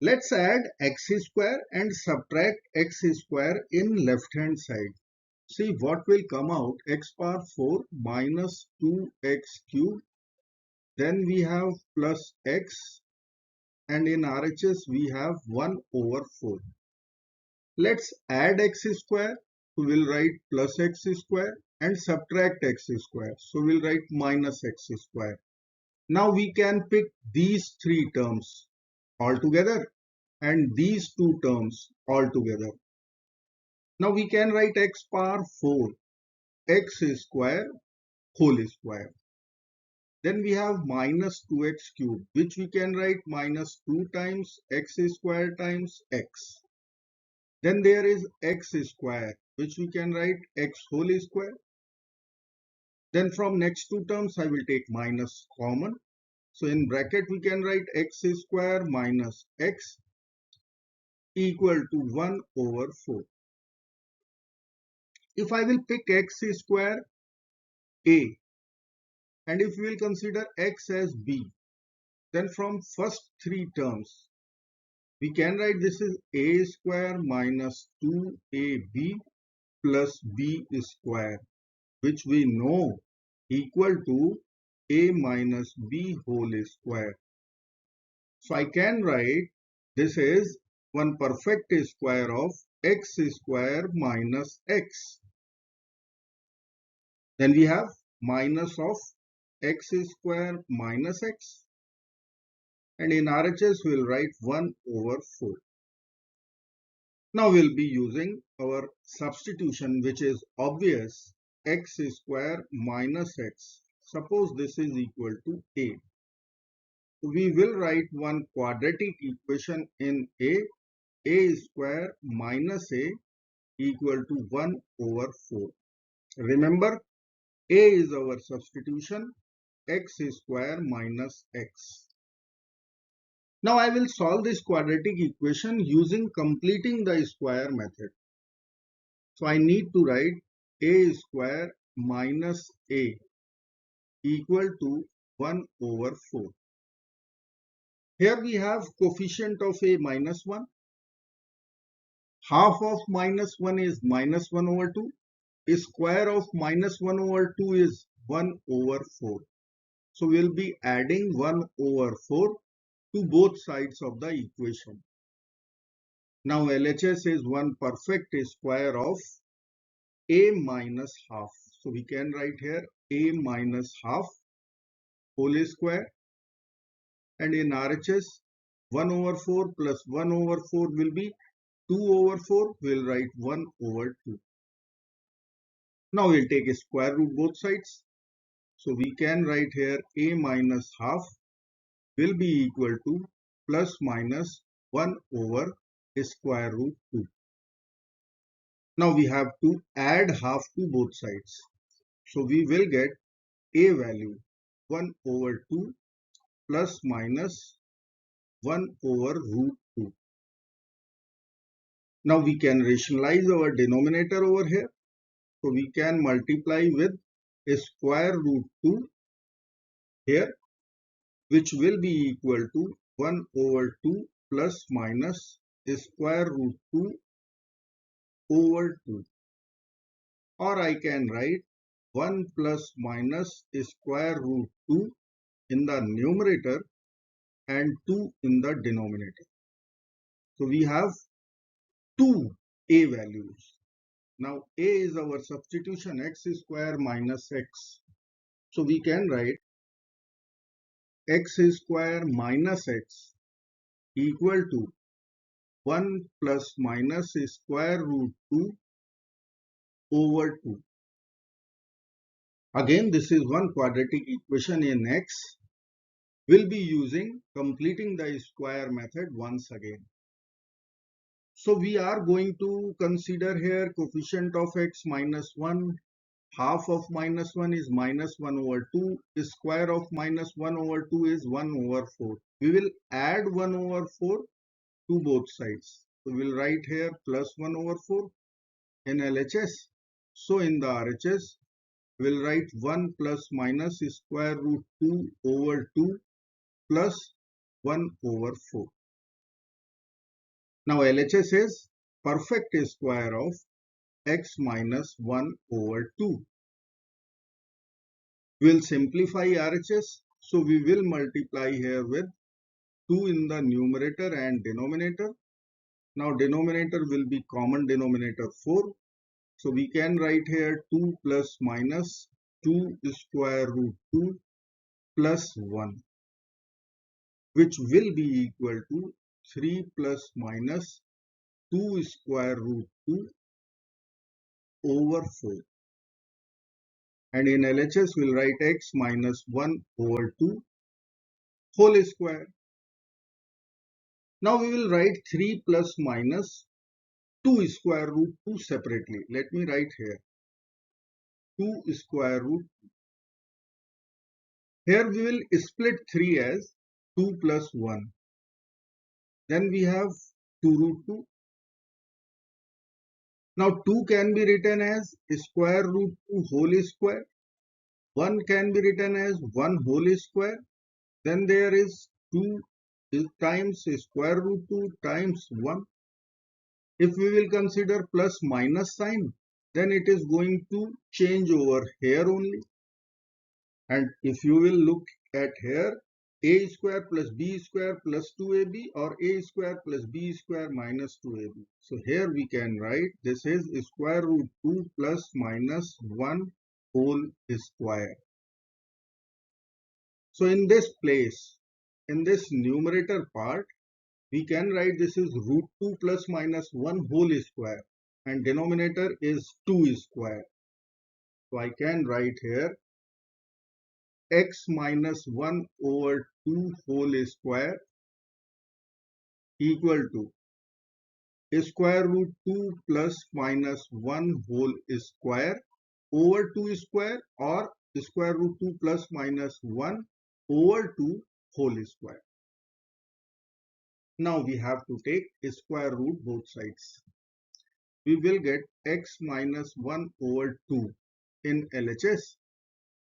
Let's add x square and subtract x square in left hand side. See what will come out: x power 4 minus 2x cube. Then we have plus x, and in RHS we have 1 over 4. Let's add x square. So we'll write plus x square and subtract x square. So we'll write minus x square. Now we can pick these three terms all together and these two terms all together. Now we can write x power 4 x square whole square. Then we have minus 2x cube, which we can write minus 2 times x square times x. Then there is x square, which we can write x whole square. Then from next two terms I will take minus common. So in bracket we can write x square minus x equal to 1 over 4. If I will pick x square a, and if we will consider x as b, then from first three terms we can write this is a square minus 2ab plus b square, which we know equal to a minus b whole square. So I can write this is one perfect square of x square minus x. Then we have minus of x square minus x, and in RHS we will write 1 over 4. Now we will be using our substitution, which is obvious. X square minus x. Suppose this is equal to a. We will write one quadratic equation in a square minus a equal to 1 over 4. Remember, a is our substitution, x square minus x. Now I will solve this quadratic equation using completing the square method. So I need to write a square minus a equal to 1 over 4. Here we have coefficient of a minus 1. Half of minus 1 is minus 1 over 2. A square of minus 1 over 2 is 1 over 4. So we will be adding 1 over 4 to both sides of the equation. Now LHS is one perfect square of a minus half. So we can write here a minus half whole square, and in RHS 1 over 4 plus 1 over 4 will be 2 over 4. We will write 1 over 2. Now we will take a square root both sides. So we can write here a minus half will be equal to plus minus 1 over square root 2. Now we have to add half to both sides. So we will get a value 1 over 2 plus minus 1 over root 2. Now we can rationalize our denominator over here. So we can multiply with a square root 2 here, which will be equal to 1 over 2 plus minus a square root 2 over 2. Or I can write 1 plus minus a square root 2 in the numerator and 2 in the denominator. So we have two a values. Now a is our substitution, x square minus x. So we can write x square minus x equal to 1 plus minus square root 2 over 2. Again, this is one quadratic equation in x. We'll be using completing the square method once again. So we are going to consider here coefficient of x minus 1. Half of minus 1 is minus 1 over 2. The square of minus 1 over 2 is 1 over 4. We will add 1 over 4 to both sides. So we will write here plus 1 over 4 in LHS. So in the RHS, we will write 1 plus minus square root 2 over 2 plus 1 over 4. Now LHS is perfect square of x minus 1 over 2. We will simplify RHS. So we will multiply here with 2 in the numerator and denominator. Now denominator will be common denominator 4. So we can write here 2 plus minus 2 square root 2 plus 1, which will be equal to 3 plus minus 2 square root 2 over 4. And in LHS we'll write x minus 1 over 2 whole square. Now we will write 3 plus minus 2 square root 2 separately. Let me write here 2 square root. Here we will split 3 as 2 plus 1. Then we have 2 root 2. Now 2 can be written as square root 2 whole square. 1 can be written as 1 whole square. Then there is 2 times square root 2 times 1. If we will consider plus minus sign, then it is going to change over here only. And if you will look at here, a square plus b square plus 2ab or a square plus b square minus 2ab. So here we can write this is square root 2 plus minus 1 whole square. So in this place, in this numerator part, we can write this is root 2 plus minus 1 whole square and denominator is 2 square. So I can write here x minus 1 over 2 whole square equal to square root 2 plus minus 1 whole square over 2 square or square root 2 plus minus 1 over 2 whole square. Now we have to take square root both sides. We will get x minus 1 over 2 in LHS,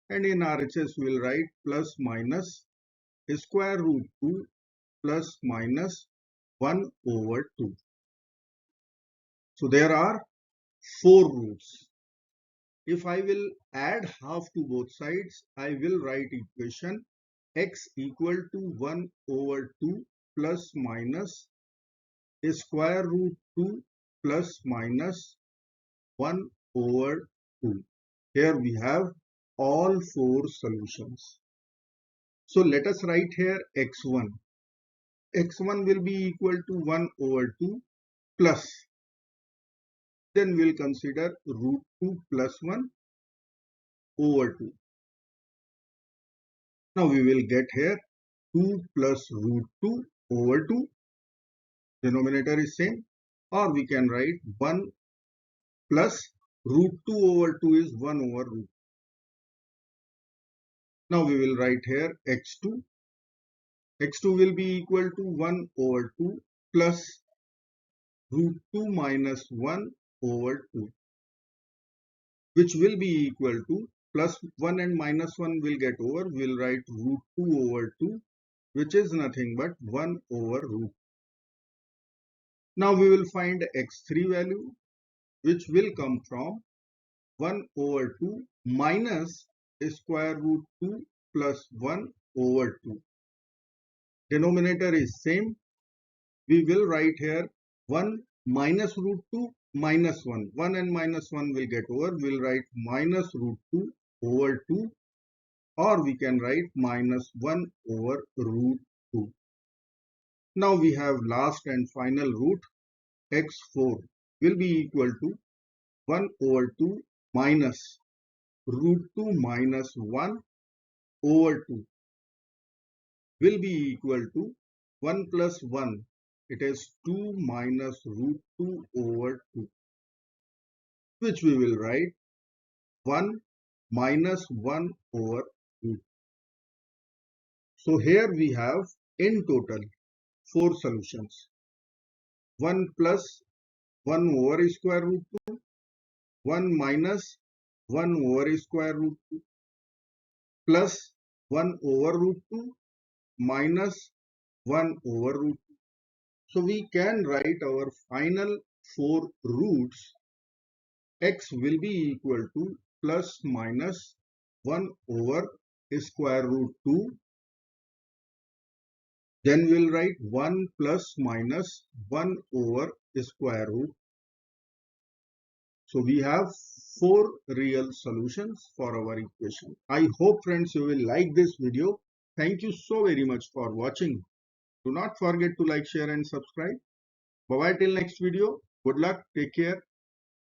and in RHS we will write plus minus square root 2 plus minus 1 over 2. So there are 4 roots. If I will add half to both sides, I will write equation x equal to 1 over 2 plus minus square root 2 plus minus 1 over 2. Here we have all 4 solutions. So let us write here x1. x1 will be equal to 1 over 2 plus. Then we will consider root 2 plus 1 over 2. Now we will get here 2 plus root 2 over 2. Denominator is same. Or we can write 1 plus root 2 over 2 is 1 over root. Now we will write here x2. x2 will be equal to 1 over 2 plus root 2 minus 1 over 2, which will be equal to plus 1 and minus 1 will get over. We will write root 2 over 2, which is nothing but 1 over root. Now we will find x3 value, which will come from 1 over 2 minus square root 2 plus 1 over 2. Denominator is same. We will write here 1 minus root 2 minus 1. 1 and minus 1 will get over. We will write minus root 2 over 2, or we can write minus 1 over root 2. Now we have last and final root. x4 will be equal to 1 over 2 minus root 2 minus 1 over 2 will be equal to 1 plus 1. It is 2 minus root 2 over 2, which we will write 1 minus 1 over 2. So here we have in total 4 solutions. 1 plus 1 over square root 2, 1 minus 1 over square root 2, plus 1 over root 2 minus 1 over root 2. So we can write our final 4 roots. X will be equal to plus minus 1 over square root 2. Then we'll write 1 plus minus 1 over square root. So we have 4 real solutions for our equation. I hope friends you will like this video. Thank you so very much for watching. Do not forget to like, share and subscribe. Bye bye till next video. Good luck. Take care.